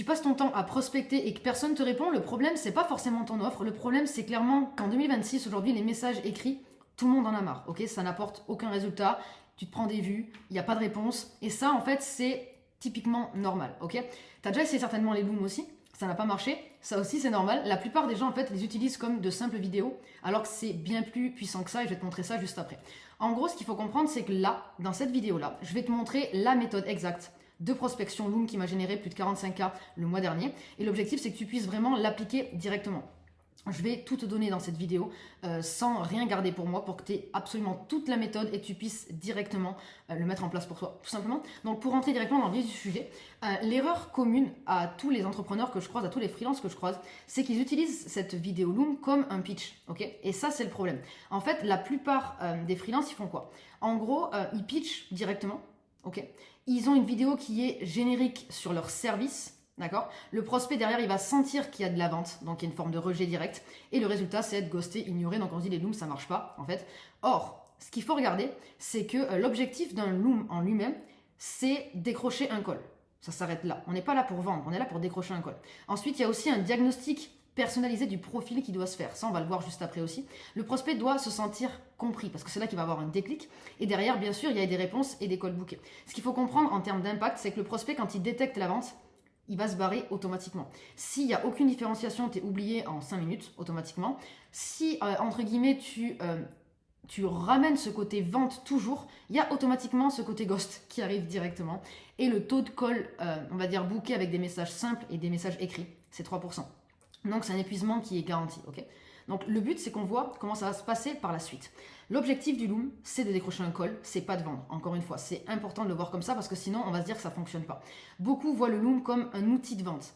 tu passes ton temps à prospecter et que personne te répond, le problème, c'est pas forcément ton offre. Le problème, c'est clairement qu'en 2026, aujourd'hui, les messages écrits, tout le monde en a marre. Ok, ça n'apporte aucun résultat. Tu te prends des vues, il n'y a pas de réponse. Et ça, en fait, c'est typiquement normal. Ok, tu as déjà essayé certainement les looms aussi. Ça n'a pas marché. Ça aussi, c'est normal. La plupart des gens, en fait, les utilisent comme de simples vidéos, alors que c'est bien plus puissant que ça. Et je vais te montrer ça juste après. En gros, ce qu'il faut comprendre, c'est que là, dans cette vidéo-là, je vais te montrer la méthode exacte de prospection Loom qui m'a généré plus de 45K le mois dernier. Et l'objectif, c'est que tu puisses vraiment l'appliquer directement. Je vais tout te donner dans cette vidéo sans rien garder pour moi pour que tu aies absolument toute la méthode et tu puisses directement le mettre en place pour toi, tout simplement. Donc pour rentrer directement dans le vif du sujet, l'erreur commune à tous les entrepreneurs que je croise, à tous les freelances que je croise, c'est qu'ils utilisent cette vidéo Loom comme un pitch. Okay, et ça, c'est le problème. En fait, la plupart des freelances, ils font quoi? En gros, ils pitchent directement. Okay, ils ont une vidéo qui est générique sur leur service. D'accord. Le prospect derrière, il va sentir qu'il y a de la vente, donc il y a une forme de rejet direct. Et le résultat, c'est être ghosté, ignoré. Donc on se dit les looms, ça marche pas, en fait. Or, ce qu'il faut regarder, c'est que l'objectif d'un loom en lui-même, c'est décrocher un call. Ça s'arrête là. On n'est pas là pour vendre, on est là pour décrocher un call. Ensuite, il y a aussi un diagnostic personnalisé du profil qui doit se faire. Ça, on va le voir juste après aussi. Le prospect doit se sentir compris parce que c'est là qu'il va avoir un déclic. Et derrière, bien sûr, il y a des réponses et des calls bookés. Ce qu'il faut comprendre en termes d'impact, c'est que le prospect, quand il détecte la vente, il va se barrer automatiquement. S'il n'y a aucune différenciation, tu es oublié en 5 minutes automatiquement. Si, entre guillemets, tu ramènes ce côté vente toujours, il y a automatiquement ce côté ghost qui arrive directement. Et le taux de call, on va dire booké avec des messages simples et des messages écrits, c'est 3%. Donc c'est un épuisement qui est garanti. Okay, donc le but, c'est qu'on voit comment ça va se passer par la suite. L'objectif du loom, c'est de décrocher un call, c'est pas de vendre. Encore une fois, c'est important de le voir comme ça parce que sinon, on va se dire que ça ne fonctionne pas. Beaucoup voient le loom comme un outil de vente.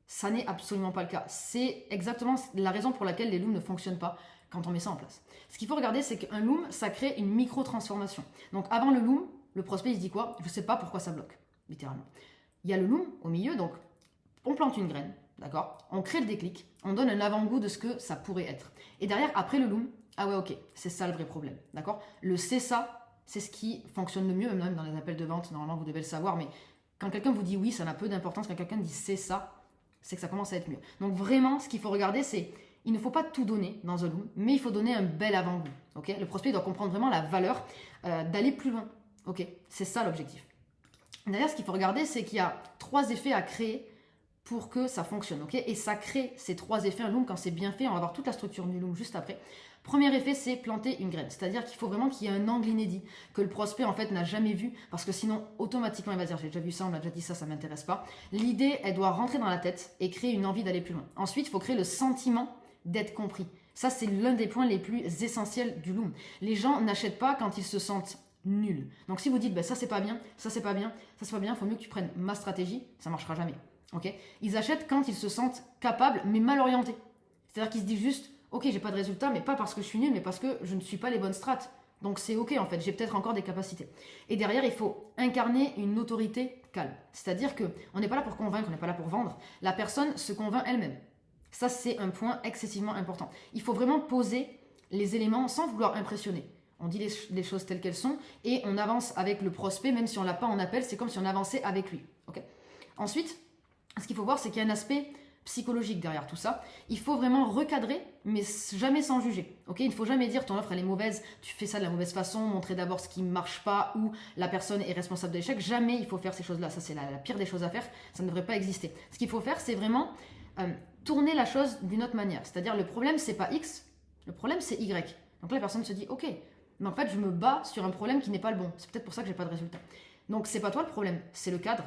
Ça n'est absolument pas le cas. C'est exactement la raison pour laquelle les looms ne fonctionnent pas quand on met ça en place. Ce qu'il faut regarder, c'est qu'un loom, ça crée une micro-transformation. Donc avant le loom, le prospect, il se dit quoi? Je ne sais pas pourquoi ça bloque, littéralement. Il y a le loom au milieu, donc on plante une graine. D'accord? On crée le déclic, on donne un avant-goût de ce que ça pourrait être. Et derrière, après le loom, ah ouais, ok, c'est ça le vrai problème. D'accord? Le c'est ça, c'est ce qui fonctionne le mieux, même dans les appels de vente, normalement vous devez le savoir, mais quand quelqu'un vous dit oui, ça n'a peu d'importance. Quand quelqu'un dit c'est ça, c'est que ça commence à être mieux. Donc vraiment, ce qu'il faut regarder, c'est il ne faut pas tout donner dans un loom, mais il faut donner un bel avant-goût. Okay, le prospect doit comprendre vraiment la valeur d'aller plus loin. Okay, c'est ça l'objectif. D'ailleurs, ce qu'il faut regarder, c'est qu'il y a 3 effets à créer pour que ça fonctionne, ok? Et ça crée ces 3 effets, un loom, quand c'est bien fait, on va voir toute la structure du loom juste après. Premier effet, c'est planter une graine, c'est-à-dire qu'il faut vraiment qu'il y ait un angle inédit, que le prospect en fait n'a jamais vu, parce que sinon, automatiquement, il va dire, j'ai déjà vu ça, on m'a déjà dit ça, ça m'intéresse pas. L'idée, elle doit rentrer dans la tête et créer une envie d'aller plus loin. Ensuite, il faut créer le sentiment d'être compris. Ça, c'est l'un des points les plus essentiels du loom. Les gens n'achètent pas quand ils se sentent nuls. Donc si vous dites, ben, ça c'est pas bien, ça c'est pas bien, ça c'est pas bien, il faut mieux que tu prennes ma stratégie, ça marchera jamais. Okay, ils achètent quand ils se sentent capables, mais mal orientés. C'est-à-dire qu'ils se disent juste, ok, j'ai pas de résultat, mais pas parce que je suis nul, mais parce que je ne suis pas les bonnes strates. Donc c'est ok en fait, j'ai peut-être encore des capacités. Et derrière, il faut incarner une autorité calme. C'est-à-dire qu'on n'est pas là pour convaincre, on n'est pas là pour vendre. La personne se convainc elle-même. Ça, c'est un point excessivement important. Il faut vraiment poser les éléments sans vouloir impressionner. On dit les choses telles qu'elles sont et on avance avec le prospect, même si on ne l'a pas en appel, c'est comme si on avançait avec lui. Okay, ensuite, ce qu'il faut voir, c'est qu'il y a un aspect psychologique derrière tout ça. Il faut vraiment recadrer, mais jamais sans juger. Okay, il ne faut jamais dire ton offre elle est mauvaise, tu fais ça de la mauvaise façon, montrer d'abord ce qui ne marche pas ou la personne est responsable de l'échec. Jamais il faut faire ces choses-là. Ça, c'est la pire des choses à faire. Ça ne devrait pas exister. Ce qu'il faut faire, c'est vraiment tourner la chose d'une autre manière. C'est-à-dire, le problème, c'est pas X, le problème, c'est Y. Donc là, la personne se dit, ok, mais en fait, je me bats sur un problème qui n'est pas le bon. C'est peut-être pour ça que j'ai pas de résultat. Donc, c'est pas toi le problème, c'est le cadre.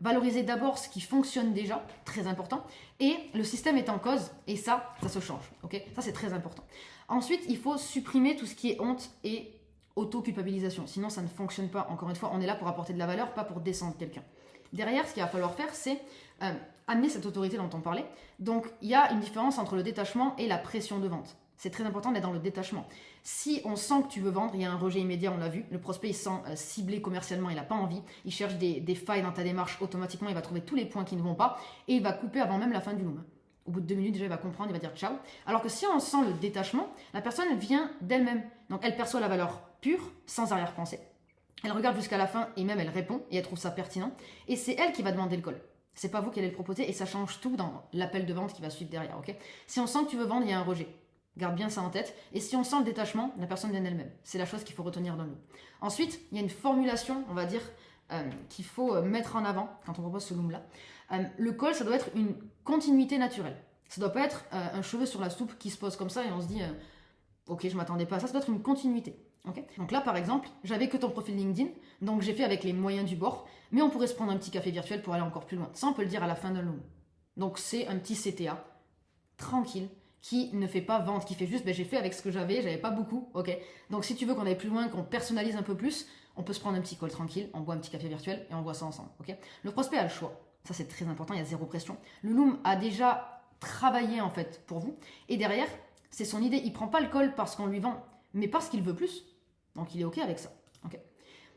Valoriser d'abord ce qui fonctionne déjà, très important, et le système est en cause, et ça se change. Okay, ça, c'est très important. Ensuite, il faut supprimer tout ce qui est honte et auto-culpabilisation. Sinon, ça ne fonctionne pas. Encore une fois, on est là pour apporter de la valeur, pas pour descendre quelqu'un. Derrière, ce qu'il va falloir faire, c'est amener cette autorité dont on parlait. Donc, il y a une différence entre le détachement et la pression de vente. C'est très important d'être dans le détachement. Si on sent que tu veux vendre, il y a un rejet immédiat, on l'a vu. Le prospect, il sent ciblé commercialement, il n'a pas envie. Il cherche des failles dans ta démarche. Automatiquement, il va trouver tous les points qui ne vont pas et il va couper avant même la fin du loom. Au bout de 2 minutes, déjà, il va comprendre, il va dire ciao. Alors que si on sent le détachement, la personne vient d'elle-même. Donc, elle perçoit la valeur pure, sans arrière-pensée. Elle regarde jusqu'à la fin et même elle répond et elle trouve ça pertinent. Et c'est elle qui va demander le call. C'est pas vous qui allez le proposer et ça change tout dans l'appel de vente qui va suivre derrière. Ok, si on sent que tu veux vendre, il y a un rejet. Garde bien ça en tête. Et si on sent le détachement, la personne vient d'elle-même. C'est la chose qu'il faut retenir dans nous. Ensuite, il y a une formulation, on va dire, qu'il faut mettre en avant quand on propose ce loom-là. Le call, ça doit être une continuité naturelle. Ça doit pas être un cheveu sur la soupe qui se pose comme ça et on se dit ok, je m'attendais pas à ça. Ça doit être une continuité. Okay, donc là, par exemple, j'avais que ton profil LinkedIn, donc j'ai fait avec les moyens du bord, mais on pourrait se prendre un petit café virtuel pour aller encore plus loin. Ça, on peut le dire à la fin d'un loom. Donc c'est un petit CTA, tranquille, qui ne fait pas vente, qui fait juste, j'ai fait avec ce que j'avais pas beaucoup, ok. Donc si tu veux qu'on aille plus loin, qu'on personnalise un peu plus, on peut se prendre un petit call tranquille, on boit un petit café virtuel et on voit ça ensemble, ok. Le prospect a le choix, ça c'est très important, il y a zéro pression. Le loom a déjà travaillé en fait pour vous, et derrière, c'est son idée, il prend pas le call parce qu'on lui vend, mais parce qu'il veut plus. Donc il est OK avec ça. Okay.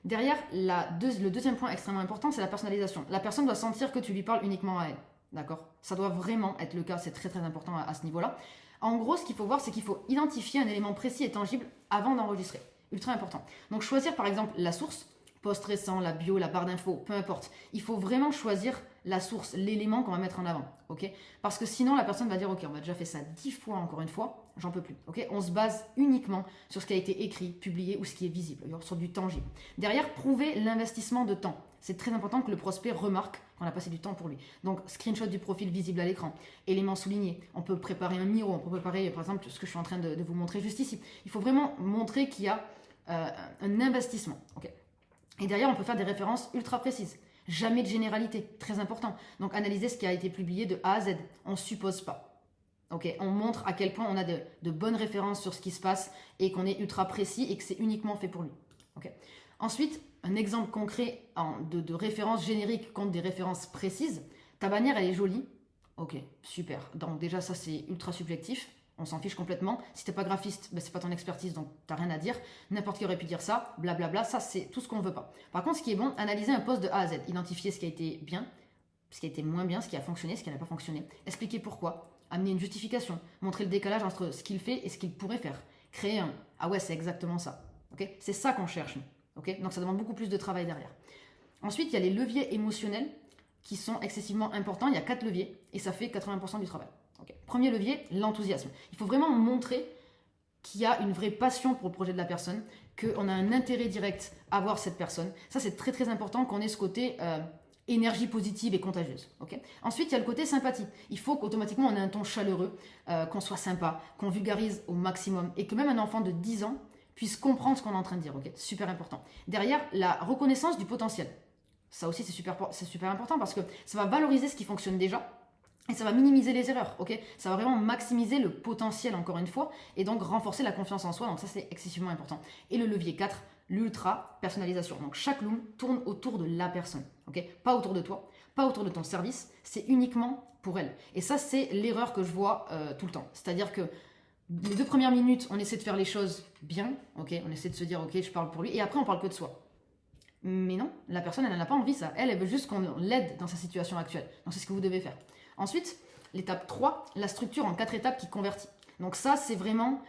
Derrière, le deuxième point extrêmement important, c'est la personnalisation. La personne doit sentir que tu lui parles uniquement à elle. D'accord? Ça doit vraiment être le cas, c'est très très important à ce niveau-là. En gros, ce qu'il faut voir, c'est qu'il faut identifier un élément précis et tangible avant d'enregistrer. Ultra important. Donc choisir par exemple la source, post récent, la bio, la barre d'infos, peu importe. Il faut vraiment choisir la source, l'élément qu'on va mettre en avant. Okay, parce que sinon, la personne va dire ok, on a déjà fait ça 10 fois encore une fois, j'en peux plus. Okay, on se base uniquement sur ce qui a été écrit, publié ou ce qui est visible, sur du tangible. Derrière, prouver l'investissement de temps. C'est très important que le prospect remarque qu'on a passé du temps pour lui. Donc, screenshot du profil visible à l'écran, éléments soulignés. On peut préparer un miro, on peut préparer par exemple ce que je suis en train de vous montrer juste ici. Il faut vraiment montrer qu'il y a un investissement. Okay. Et derrière, on peut faire des références ultra précises. Jamais de généralité, très important. Donc, analyser ce qui a été publié de A à Z. On ne suppose pas. Okay, on montre à quel point on a de bonnes références sur ce qui se passe et qu'on est ultra précis et que c'est uniquement fait pour lui. Okay. Ensuite, un exemple concret de référence générique contre des références précises. Ta bannière, elle est jolie. Ok, super. Donc déjà, ça, c'est ultra subjectif. On s'en fiche complètement. Si t'es pas graphiste, c'est pas ton expertise, donc t'as rien à dire. N'importe qui aurait pu dire ça, blablabla. Ça, c'est tout ce qu'on veut pas. Par contre, ce qui est bon, analyser un poste de A à Z. Identifier ce qui a été bien, ce qui a été moins bien, ce qui a fonctionné, ce qui n'a pas fonctionné. Expliquer pourquoi. Amener une justification. Montrer le décalage entre ce qu'il fait et ce qu'il pourrait faire. Créer un « Ah ouais, c'est exactement ça ». Okay, c'est ça qu'on cherche. Okay, donc ça demande beaucoup plus de travail derrière. Ensuite, il y a les leviers émotionnels qui sont excessivement importants. Il y a 4 leviers et ça fait 80% du travail. Okay. Premier levier, l'enthousiasme. Il faut vraiment montrer qu'il y a une vraie passion pour le projet de la personne, qu'on a un intérêt direct à voir cette personne. Ça, c'est très très important qu'on ait ce côté énergie positive et contagieuse. Okay. Ensuite, il y a le côté sympathie. Il faut qu'automatiquement on ait un ton chaleureux, qu'on soit sympa, qu'on vulgarise au maximum et que même un enfant de 10 ans puisse comprendre ce qu'on est en train de dire. Okay. Super important. Derrière, la reconnaissance du potentiel. Ça aussi, c'est super important parce que ça va valoriser ce qui fonctionne déjà. Et ça va minimiser les erreurs, ok? Ça va vraiment maximiser le potentiel, encore une fois, et donc renforcer la confiance en soi. Donc ça, c'est excessivement important. Et le levier 4, l'ultra personnalisation. Donc chaque loom tourne autour de la personne, ok? Pas autour de toi, pas autour de ton service, c'est uniquement pour elle. Et ça, c'est l'erreur que je vois tout le temps. C'est-à-dire que les 2 premières minutes, on essaie de faire les choses bien, ok? On essaie de se dire, ok, je parle pour lui, et après, on parle que de soi. Mais non, la personne, elle n'en a pas envie, ça. Elle veut juste qu'on l'aide dans sa situation actuelle. Donc c'est ce que vous devez faire. Ensuite, l'étape 3, la structure en 4 étapes qui convertit. Donc ça, c'est vraiment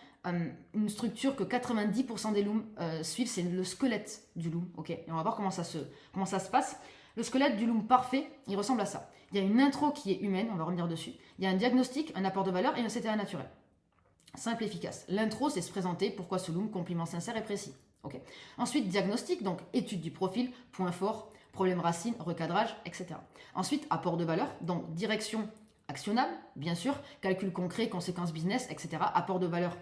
une structure que 90% des looms suivent, c'est le squelette du loom. Okay, et on va voir comment ça se passe. Le squelette du loom parfait, il ressemble à ça. Il y a une intro qui est humaine, on va revenir dessus. Il y a un diagnostic, un apport de valeur et un CTA naturel. Simple et efficace. L'intro, c'est se présenter, pourquoi ce loom, compliment sincère et précis. Okay. Ensuite, diagnostic, donc étude du profil, point fort, problème racine, recadrage, etc. Ensuite, apport de valeur, donc direction actionnable, bien sûr, calcul concret, conséquences business, etc. Apport de valeur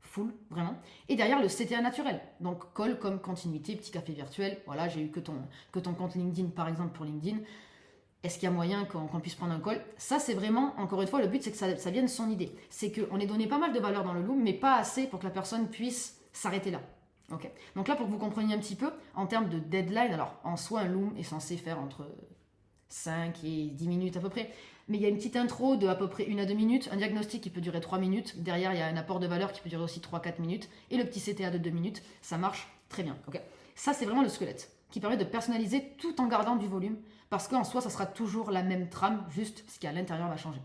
full, vraiment. Et derrière, le CTA naturel, donc call comme continuité, petit café virtuel. Voilà, j'ai eu que ton compte LinkedIn, par exemple, pour LinkedIn. Est-ce qu'il y a moyen qu'on puisse prendre un call? Ça, c'est vraiment, encore une fois, le but, c'est que ça vienne de son idée. C'est qu'on ait donné pas mal de valeur dans le loom, mais pas assez pour que la personne puisse s'arrêter là. Okay. Donc là, pour que vous compreniez un petit peu, en termes de deadline, alors en soi, un loom est censé faire entre 5 et 10 minutes à peu près, mais il y a une petite intro de à peu près 1 à 2 minutes, un diagnostic qui peut durer 3 minutes, derrière il y a un apport de valeur qui peut durer aussi 3-4 minutes, et le petit CTA de 2 minutes, ça marche très bien. Okay. Ça, c'est vraiment le squelette, qui permet de personnaliser tout en gardant du volume, parce qu'en soi, ça sera toujours la même trame, juste ce qui est à l'intérieur va changer.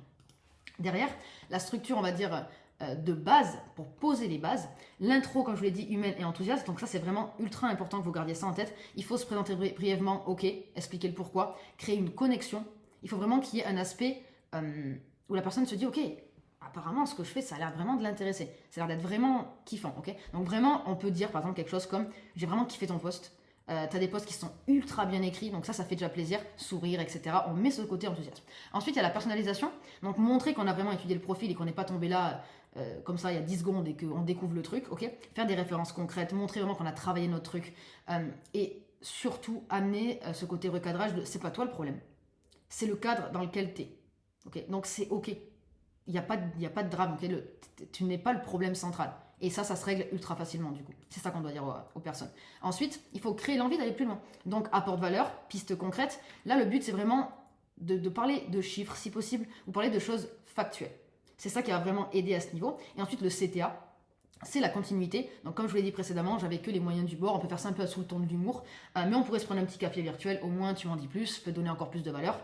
Derrière, la structure, on va dire, de base, pour poser les bases. L'intro, comme je vous l'ai dit, humaine et enthousiaste. Donc ça, c'est vraiment ultra important que vous gardiez ça en tête. Il faut se présenter brièvement, ok, expliquer le pourquoi, créer une connexion Il faut vraiment qu'il y ait un aspect où la personne se dit, ok, apparemment ce que je fais, ça a l'air vraiment de l'intéresser. Ça a l'air d'être vraiment kiffant, ok? Donc vraiment, on peut dire par exemple quelque chose comme, j'ai vraiment kiffé ton post. T'as des posts qui sont ultra bien écrits, donc ça fait déjà plaisir, sourire, etc. On met ce côté enthousiasme. Ensuite, il y a la personnalisation, donc montrer qu'on a vraiment étudié le profil et qu'on n'est pas tombé là comme ça il y a 10 secondes et qu'on découvre le truc, ok? Faire des références concrètes, montrer vraiment qu'on a travaillé notre truc et surtout amener ce côté recadrage de c'est pas toi le problème, c'est le cadre dans lequel t'es, ok? Donc c'est ok, il n'y a pas de drame, ok? Tu n'es pas le problème central. Et ça se règle ultra facilement du coup. C'est ça qu'on doit dire aux personnes. Ensuite, il faut créer l'envie d'aller plus loin. Donc, apport de valeur, piste concrète. Là, le but, c'est vraiment de parler de chiffres, si possible, ou parler de choses factuelles. C'est ça qui va vraiment aider à ce niveau. Et ensuite, le CTA, c'est la continuité. Donc, comme je vous l'ai dit précédemment, j'avais que les moyens du bord. On peut faire ça un peu sous le ton de l'humour. Mais on pourrait se prendre un petit café virtuel. Au moins, tu m'en dis plus. Je peux donner encore plus de valeur.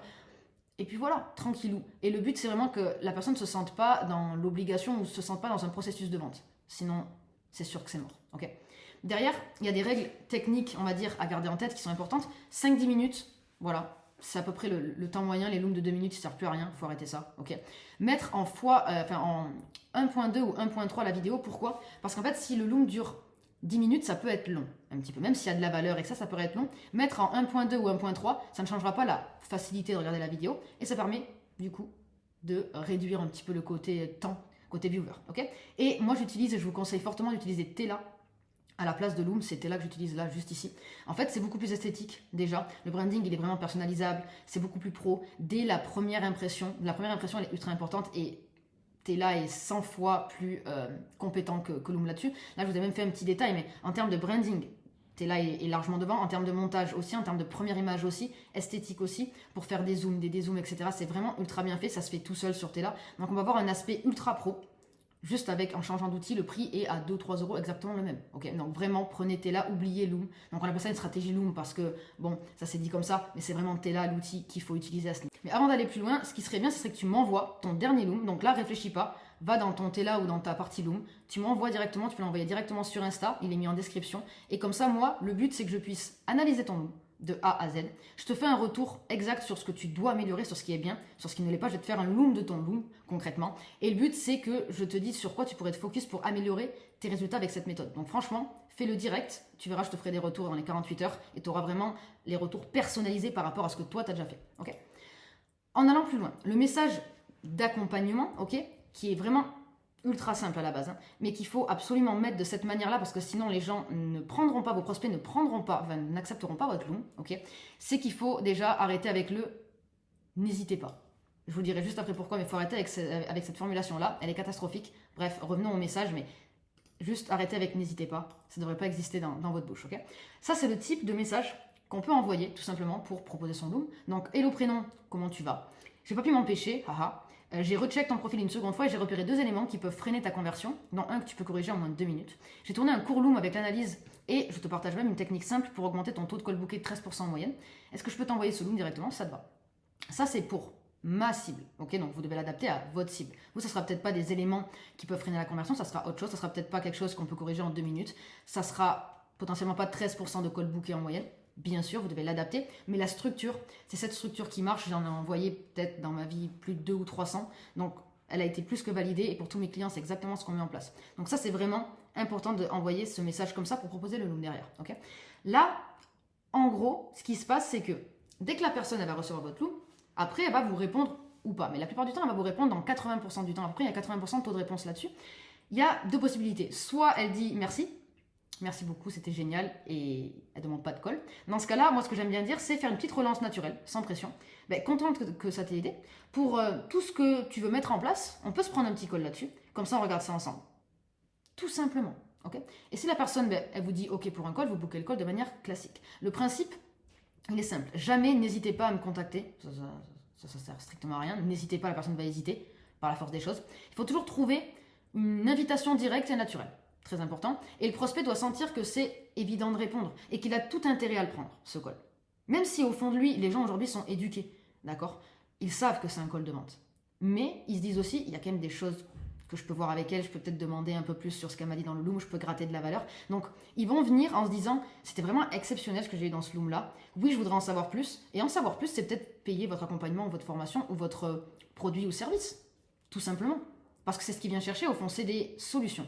Et puis voilà, tranquillou. Et le but, c'est vraiment que la personne ne se sente pas dans l'obligation ou ne se sente pas dans un processus de vente. Sinon, c'est sûr que c'est mort. Ok. Derrière, il y a des règles techniques, on va dire, à garder en tête qui sont importantes. 5-10 minutes, voilà. C'est à peu près le temps moyen. Les looms de 2 minutes, ça ne sert plus à rien. Il faut arrêter ça. Ok. Mettre en en 1.2 ou 1.3 la vidéo. Pourquoi? Parce qu'en fait, si le loom dure 10 minutes, ça peut être long, un petit peu. Même s'il y a de la valeur et que ça peut être long. Mettre en 1.2 ou 1.3, ça ne changera pas la facilité de regarder la vidéo. Et ça permet, du coup, de réduire un petit peu le côté temps, côté viewer. Ok. Et moi, je vous conseille fortement d'utiliser Tela à la place de Loom. C'est Tela que j'utilise là, juste ici. En fait, c'est beaucoup plus esthétique, déjà. Le branding, il est vraiment personnalisable. C'est beaucoup plus pro. Dès la première impression, elle est ultra importante et Tela est 100 fois plus compétent que Loom là-dessus. Là, je vous ai même fait un petit détail, mais en termes de branding, Tela est largement devant. En termes de montage aussi, en termes de première image aussi, esthétique aussi, pour faire des zooms, des dézooms, etc. C'est vraiment ultra bien fait. Ça se fait tout seul sur Tela. Donc, on va avoir un aspect ultra pro. Juste en changeant d'outil, le prix est à 2-3 euros exactement le même. Ok, donc vraiment, prenez Tela, oubliez Loom. Donc on appelle ça une stratégie Loom parce que, bon, ça c'est dit comme ça, mais c'est vraiment Tela l'outil qu'il faut utiliser à ce niveau. Mais avant d'aller plus loin, ce qui serait bien, ce serait que tu m'envoies ton dernier Loom. Donc là, réfléchis pas, va dans ton Tela ou dans ta partie Loom. Tu m'envoies directement, tu peux l'envoyer directement sur Insta, il est mis en description. Et comme ça, moi, le but c'est que je puisse analyser ton Loom de A à Z. Je te fais un retour exact sur ce que tu dois améliorer, sur ce qui est bien, sur ce qui ne l'est pas. Je vais te faire un loom de ton loom, concrètement. Et le but, c'est que je te dise sur quoi tu pourrais te focus pour améliorer tes résultats avec cette méthode. Donc franchement, fais-le direct. Tu verras, je te ferai des retours dans les 48 heures et tu auras vraiment les retours personnalisés par rapport à ce que toi, tu as déjà fait. Ok. En allant plus loin, le message d'accompagnement, ok, qui est vraiment ultra simple à la base, mais qu'il faut absolument mettre de cette manière-là parce que sinon les gens ne prendront pas, vos prospects n'accepteront pas votre loom, ok. C'est qu'il faut déjà arrêter avec le n'hésitez pas. Je vous dirai juste après pourquoi, mais il faut arrêter avec cette formulation-là, elle est catastrophique. Bref, revenons au message, mais juste arrêtez avec n'hésitez pas, ça ne devrait pas exister dans votre bouche, ok. Ça, c'est le type de message qu'on peut envoyer tout simplement pour proposer son loom. Donc, hello prénom, comment tu vas? J'ai pas pu m'empêcher, haha. J'ai recheck ton profil une seconde fois et j'ai repéré 2 éléments qui peuvent freiner ta conversion, dont un que tu peux corriger en moins de 2 minutes. J'ai tourné un court loom avec l'analyse et je te partage même une technique simple pour augmenter ton taux de call booké de 13% en moyenne. Est-ce que je peux t'envoyer ce loom directement si ça te va? Ça, c'est pour ma cible, ok? Donc vous devez l'adapter à votre cible. Vous, ça sera peut-être pas des éléments qui peuvent freiner la conversion, ça sera autre chose, ça sera peut-être pas quelque chose qu'on peut corriger en 2 minutes, ça sera potentiellement pas 13% de call booké en moyenne. Bien sûr, vous devez l'adapter, mais la structure, c'est cette structure qui marche. J'en ai envoyé peut-être dans ma vie plus de 200 ou 300. Donc, elle a été plus que validée et pour tous mes clients, c'est exactement ce qu'on met en place. Donc ça, c'est vraiment important d'envoyer ce message comme ça pour proposer le loom derrière. Okay. Là, en gros, ce qui se passe, c'est que dès que la personne elle va recevoir votre loom, après, elle va vous répondre ou pas. Mais la plupart du temps, elle va vous répondre dans 80% du temps. Après, il y a 80% de taux de réponse là-dessus. Il y a 2 possibilités. Soit elle dit merci. Merci beaucoup, c'était génial et elle ne demande pas de call. Dans ce cas-là, moi ce que j'aime bien dire, c'est faire une petite relance naturelle, sans pression. Contente que ça t'ait aidé. Pour tout ce que tu veux mettre en place, on peut se prendre un petit call là-dessus. Comme ça, on regarde ça ensemble. Tout simplement. Okay. Et si la personne, elle vous dit OK pour un call, vous bouquez le call de manière classique. Le principe, il est simple. Jamais n'hésitez pas à me contacter. Ça sert strictement à rien. N'hésitez pas, la personne va hésiter par la force des choses. Il faut toujours trouver une invitation directe et naturelle. Très important. Et le prospect doit sentir que c'est évident de répondre et qu'il a tout intérêt à le prendre, ce call. Même si au fond de lui, les gens aujourd'hui sont éduqués, d'accord? Ils savent que c'est un call de vente. Mais ils se disent aussi, il y a quand même des choses que je peux voir avec elle, je peux peut-être demander un peu plus sur ce qu'elle m'a dit dans le Loom, je peux gratter de la valeur. Donc, ils vont venir en se disant, c'était vraiment exceptionnel ce que j'ai eu dans ce Loom-là. Oui, je voudrais en savoir plus. Et en savoir plus, c'est peut-être payer votre accompagnement ou votre formation ou votre produit ou service, tout simplement. Parce que c'est ce qu'ils viennent chercher, au fond, c'est des solutions.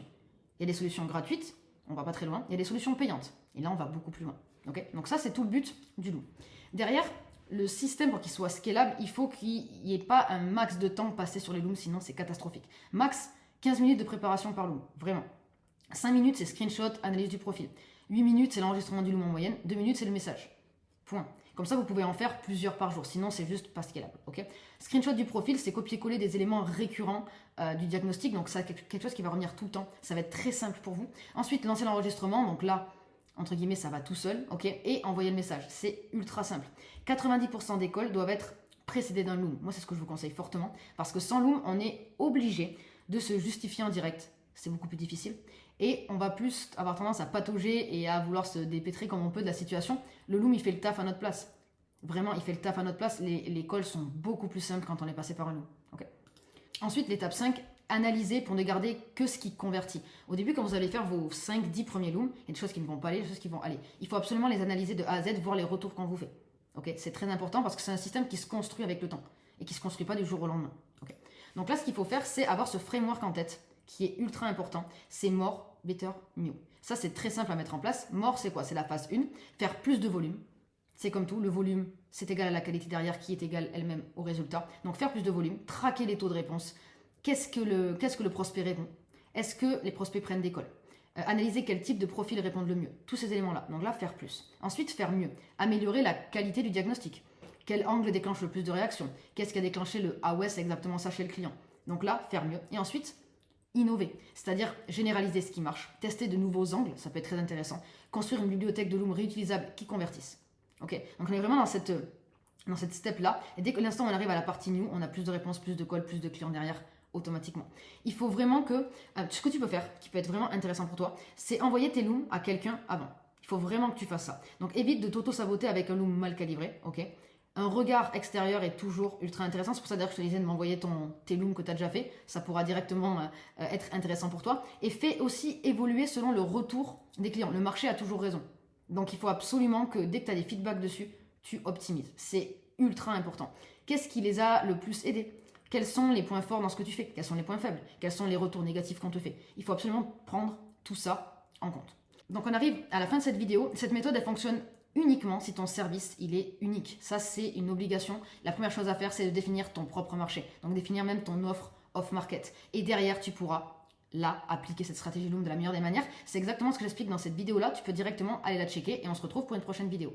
Il y a des solutions gratuites, on va pas très loin. Il y a des solutions payantes. Et là, on va beaucoup plus loin. Okay, donc ça, c'est tout le but du Loom. Derrière, le système, pour qu'il soit scalable, il faut qu'il n'y ait pas un max de temps passé sur les Looms, sinon c'est catastrophique. Max 15 minutes de préparation par Loom, vraiment. 5 minutes, c'est screenshot, analyse du profil. 8 minutes, c'est l'enregistrement du Loom en moyenne. 2 minutes, c'est le message. Point. Comme ça, vous pouvez en faire plusieurs par jour, sinon c'est juste pas scalable. Okay, screenshot du profil, c'est copier-coller des éléments récurrents du diagnostic, donc ça, quelque chose qui va revenir tout le temps. Ça va être très simple pour vous. Ensuite, lancer l'enregistrement, donc là, entre guillemets, ça va tout seul, ok, et envoyer le message. C'est ultra simple. 90% des calls doivent être précédés d'un Loom. Moi, c'est ce que je vous conseille fortement, parce que sans Loom, on est obligé de se justifier en direct. C'est beaucoup plus difficile. Et on va plus avoir tendance à patauger et à vouloir se dépêtrer comme on peut de la situation. Le Loom, il fait le taf à notre place. Vraiment, il fait le taf à notre place. Les calls sont beaucoup plus simples quand on est passé par un Loom. Okay. Ensuite, l'étape 5, analyser pour ne garder que ce qui convertit. Au début, quand vous allez faire vos 5-10 premiers Looms, il y a des choses qui ne vont pas aller, des choses qui vont aller. Il faut absolument les analyser de A à Z, voir les retours qu'on vous fait. Okay, c'est très important parce que c'est un système qui se construit avec le temps et qui ne se construit pas du jour au lendemain. Okay. Donc là, ce qu'il faut faire, c'est avoir ce framework en tête qui est ultra important. C'est more, better, new. Ça, c'est très simple à mettre en place. More, c'est quoi? C'est la phase 1. Faire plus de volume. C'est comme tout, le volume, c'est égal à la qualité derrière qui est égale elle-même au résultat. Donc faire plus de volume, traquer les taux de réponse. Qu'est-ce que le prospect répond? Est-ce que les prospects prennent des calls? Analyser quel type de profil répondent le mieux. Tous ces éléments-là. Donc là, faire plus. Ensuite, faire mieux. Améliorer la qualité du diagnostic. Quel angle déclenche le plus de réactions? Qu'est-ce qui a déclenché le « Ah ouais, c'est exactement ça chez le client ?» Donc là, faire mieux. Et ensuite, innover. C'est-à-dire généraliser ce qui marche. Tester de nouveaux angles, ça peut être très intéressant. Construire une bibliothèque de Loom réutilisable qui convertisse. Ok, donc on est vraiment dans cette step-là. Et dès que l'instant où on arrive à la partie new, on a plus de réponses, plus de calls, plus de clients derrière automatiquement. Il faut vraiment que, ce que tu peux faire, qui peut être vraiment intéressant pour toi, c'est envoyer tes looms à quelqu'un avant. Il faut vraiment que tu fasses ça. Donc évite de t'auto-saboter avec un loom mal calibré, ok? Un regard extérieur est toujours ultra intéressant. C'est pour ça d'ailleurs que je te disais de m'envoyer tes looms que tu as déjà fait. Ça pourra directement être intéressant pour toi. Et fais aussi évoluer selon le retour des clients. Le marché a toujours raison. Donc il faut absolument que dès que tu as des feedbacks dessus, tu optimises. C'est ultra important. Qu'est-ce qui les a le plus aidés? Quels sont les points forts dans ce que tu fais? Quels sont les points faibles? Quels sont les retours négatifs qu'on te fait? Il faut absolument prendre tout ça en compte. Donc on arrive à la fin de cette vidéo. Cette méthode, elle fonctionne uniquement si ton service, il est unique. Ça, c'est une obligation. La première chose à faire, c'est de définir ton propre marché. Donc définir même ton offre off-market. Et derrière, tu pourras là appliquer cette stratégie Loom de la meilleure des manières. C'est exactement ce que j'explique dans cette vidéo-là. Tu peux directement aller la checker et on se retrouve pour une prochaine vidéo.